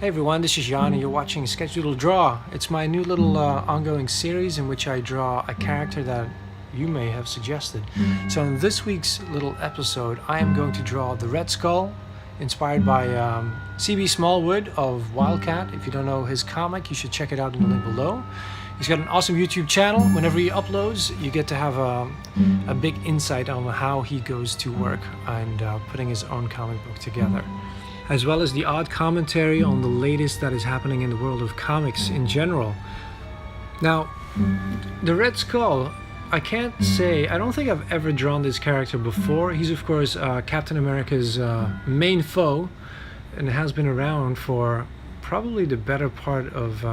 Hey everyone, this is Jan and you're watching Sketch Doodle Draw. It's my new little ongoing series in which I draw a character that you may have suggested. So in this week's little episode, I am going to draw the Red Skull, inspired by CB Smallwood of Wildcat. If you don't know his comic, you should check it out in the link below. He's got an awesome YouTube channel. Whenever he uploads, you get to have a big insight on how he goes to work and putting his own comic book together, as well as the odd commentary on the latest that is happening in the world of comics in general. Now, the Red Skull, I don't think I've ever drawn this character before. He's of course Captain America's main foe, and has been around for probably the better part of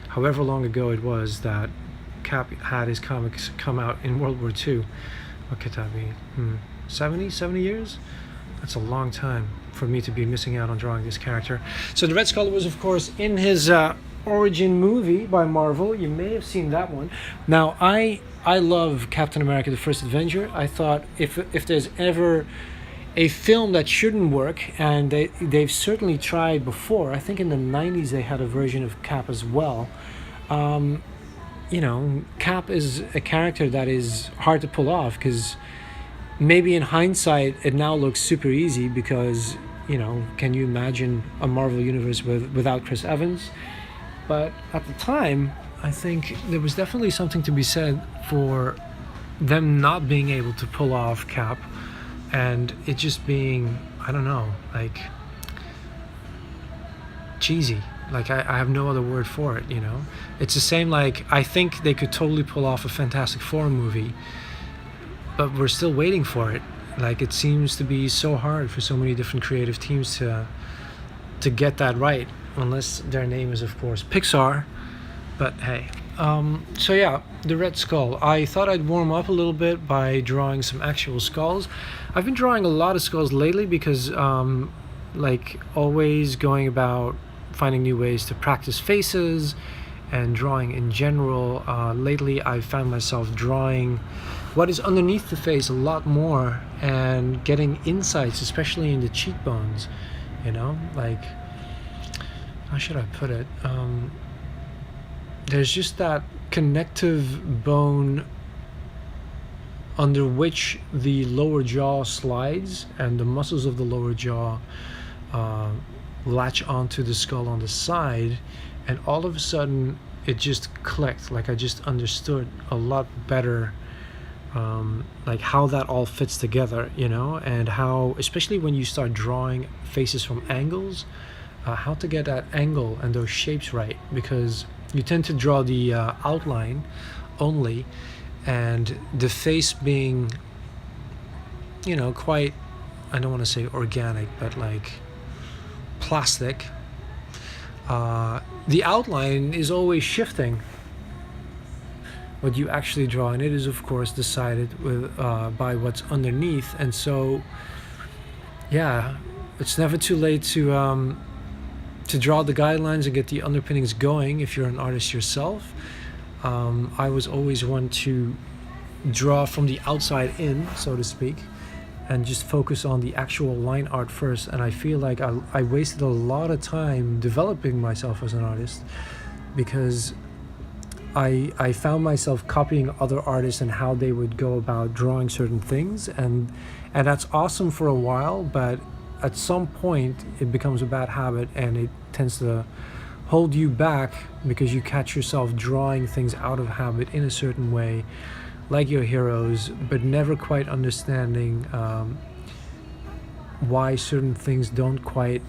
however long ago it was that Cap had his comics come out in World War II. What could that be? 70 years? That's a long time for me to be missing out on drawing this character. So the Red Skull was of course in his origin movie by Marvel. You may have seen that one. Now I love Captain America the First Avenger. I thought if there's ever a film that shouldn't work, and they've certainly tried before. I think in the 90s they had a version of Cap as well. Cap is a character that is hard to pull off, because maybe in hindsight it now looks super easy because, can you imagine a Marvel universe without Chris Evans? But at the time, I think there was definitely something to be said for them not being able to pull off Cap, and it just being, I don't know, like cheesy. Like I have no other word for it, It's the same, like I think they could totally pull off a Fantastic Four movie, but we're still waiting for it. Like it seems to be so hard for so many different creative teams to get that right, unless their name is of course Pixar. But hey, so yeah, the Red Skull. I thought I'd warm up a little bit by drawing some actual skulls. I've been drawing a lot of skulls lately because like always going about finding new ways to practice faces and drawing in general. Lately I've found myself drawing what is underneath the face a lot more and getting insights, especially in the cheekbones, like, how should I put it? There's just that connective bone under which the lower jaw slides, and the muscles of the lower jaw latch onto the skull on the side, and all of a sudden it just clicked. Like I just understood a lot better like how that all fits together, and how, especially when you start drawing faces from angles, how to get that angle and those shapes right, because you tend to draw the outline only, and the face being, quite, I don't want to say organic, but like plastic, the outline is always shifting. What you actually draw, and it is of course decided by what's underneath. And so yeah, it's never too late to draw the guidelines and get the underpinnings going if you're an artist yourself. I was always one to draw from the outside in, so to speak, and just focus on the actual line art first. And I feel like I wasted a lot of time developing myself as an artist, because I found myself copying other artists and how they would go about drawing certain things, and that's awesome for a while, but at some point it becomes a bad habit, and it tends to hold you back because you catch yourself drawing things out of habit in a certain way, like your heroes, but never quite understanding why certain things don't quite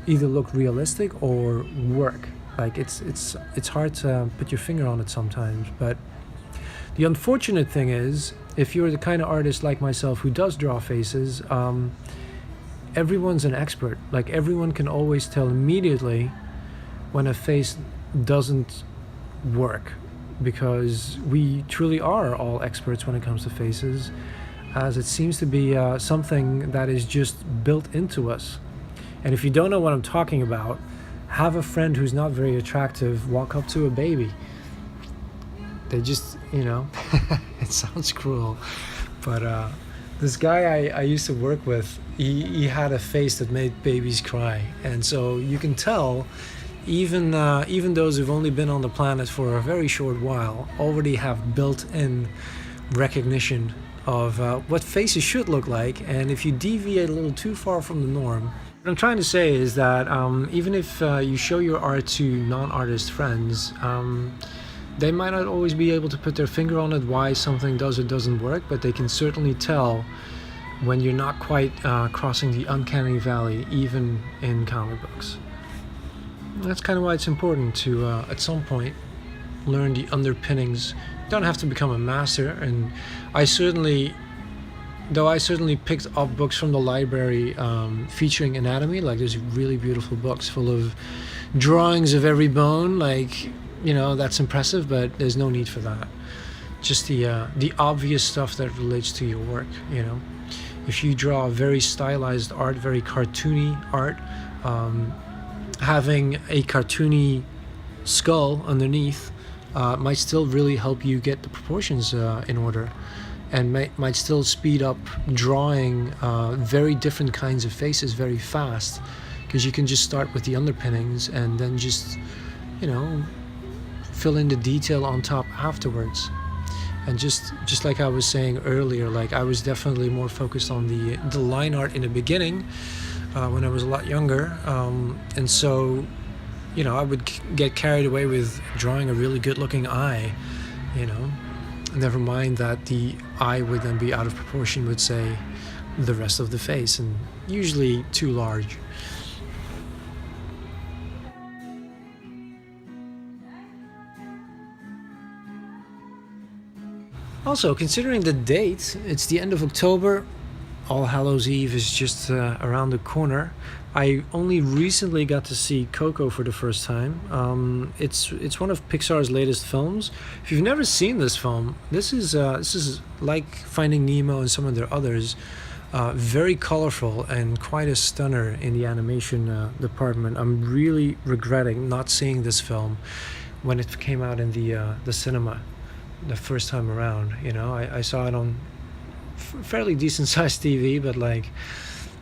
either look realistic or work. Like it's hard to put your finger on it sometimes. But the unfortunate thing is, if you're the kind of artist like myself who does draw faces, everyone's an expert. Like everyone can always tell immediately when a face doesn't work, because we truly are all experts when it comes to faces, as it seems to be something that is just built into us. And if you don't know what I'm talking about, have a friend who's not very attractive walk up to a baby. They just, it sounds cruel, but This guy I used to work with, he had a face that made babies cry, and so you can tell even those who've only been on the planet for a very short while already have built-in recognition of what faces should look like, and if you deviate a little too far from the norm. What I'm trying to say is that even if you show your art to non-artist friends, they might not always be able to put their finger on it why something does or doesn't work, but they can certainly tell when you're not quite crossing the uncanny valley, even in comic books. That's kind of why it's important to, at some point, learn the underpinnings. You don't have to become a master, and I certainly picked up books from the library featuring anatomy, like there's really beautiful books full of drawings of every bone, like, you know, that's impressive, but there's no need for that. Just the obvious stuff that relates to your work, you know. If you draw very stylized art, very cartoony art, having a cartoony skull underneath might still really help you get the proportions in order, and might still speed up drawing very different kinds of faces very fast, because you can just start with the underpinnings and then just, you know, fill in the detail on top afterwards. And just like I was saying earlier, like I was definitely more focused on the line art in the beginning when I was a lot younger, and so, you know, I would get carried away with drawing a really good looking eye, you know, never mind that the eye would then be out of proportion with, say, the rest of the face, and usually too large. Also, considering the date, it's the end of October. All Hallows Eve is just around the corner. I only recently got to see Coco for the first time. It's one of Pixar's latest films. If you've never seen this film, this is like Finding Nemo and some of their others. Very colorful and quite a stunner in the animation department. I'm really regretting not seeing this film when it came out in the cinema the first time around. You know, I saw it on fairly decent sized TV, but like,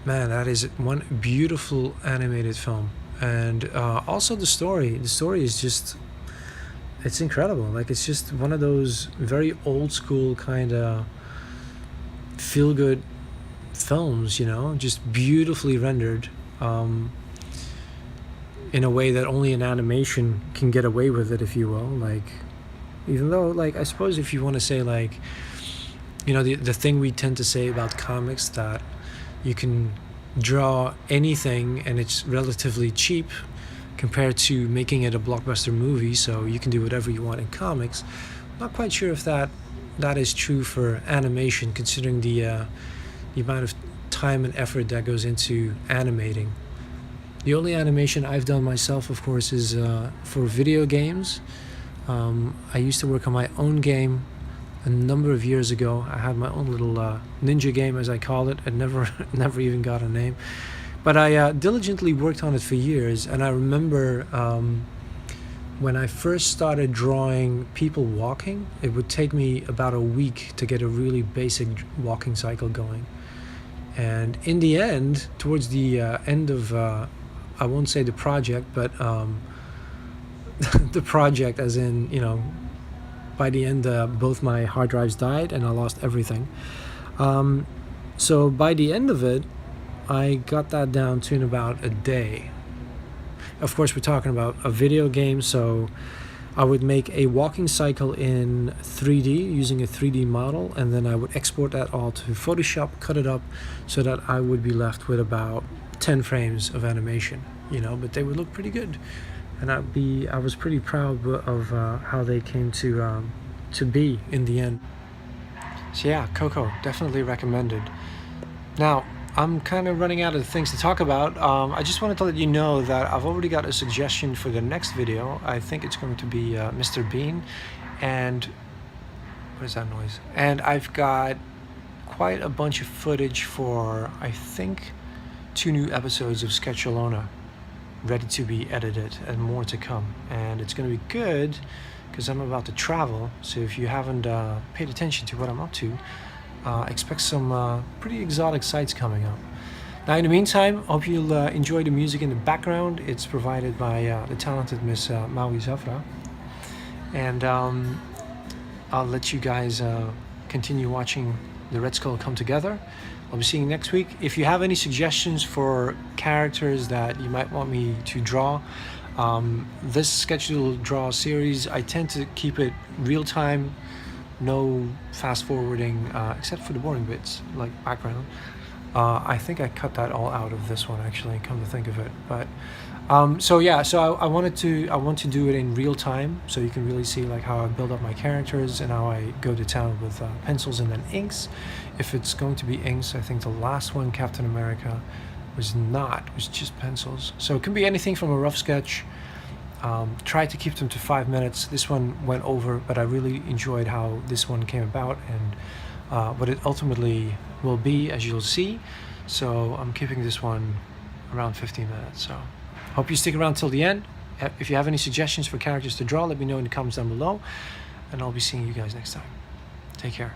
man, that is one beautiful animated film. And also the story is just, it's incredible. Like, it's just one of those very old school kind of feel good films, you know, just beautifully rendered in a way that only an animation can get away with it, if you will. Like, even though, like, I suppose if you want to say, like, you know, the thing we tend to say about comics, that you can draw anything and it's relatively cheap compared to making it a blockbuster movie, so you can do whatever you want in comics. I'm not quite sure if that is true for animation, considering the amount of time and effort that goes into animating. The only animation I've done myself, of course, is for video games. I used to work on my own game a number of years ago. I had my own little ninja game, as I called it. It never even got a name, but I diligently worked on it for years. And I remember when I first started drawing people walking, it would take me about a week to get a really basic walking cycle going. And in the end, towards the end of I won't say the project, but the project, as in, you know, by the end both my hard drives died and I lost everything. So by the end of it, I got that down to in about a day. Of course, we're talking about a video game, so I would make a walking cycle in 3D using a 3D model, and then I would export that all to Photoshop, cut it up so that I would be left with about 10 frames of animation, you know, but they would look pretty good. And I was pretty proud of how they came to be in the end. So yeah, Coco, definitely recommended. Now, I'm kind of running out of things to talk about. I just wanted to let you know that I've already got a suggestion for the next video. I think it's going to be Mr. Bean, and what is that noise? And I've got quite a bunch of footage for, I think, 2 new episodes of Sketchalona ready to be edited, and more to come. And it's going to be good because I'm about to travel, so if you haven't paid attention to what I'm up to, expect some pretty exotic sights coming up. Now, in the meantime, hope you'll enjoy the music in the background. It's provided by the talented Miss Maui Zafra. And I'll let you guys continue watching the Red Skull come together. I'll be seeing you next week. If you have any suggestions for characters that you might want me to draw, this sketch doodle draw series, I tend to keep it real time, no fast forwarding, except for the boring bits like background. I think I cut that all out of this one, actually, come to think of it. But so yeah, so I want to do it in real time, so you can really see like how I build up my characters and how I go to town with pencils and then inks. If it's going to be inks, I think the last one, Captain America, was just pencils. So it can be anything from a rough sketch. Try to keep them to 5 minutes. This one went over, but I really enjoyed how this one came about and what it ultimately will be, as you'll see. So I'm keeping this one around 15 minutes. So hope you stick around till the end. If you have any suggestions for characters to draw, let me know in the comments down below, and I'll be seeing you guys next time. Take care.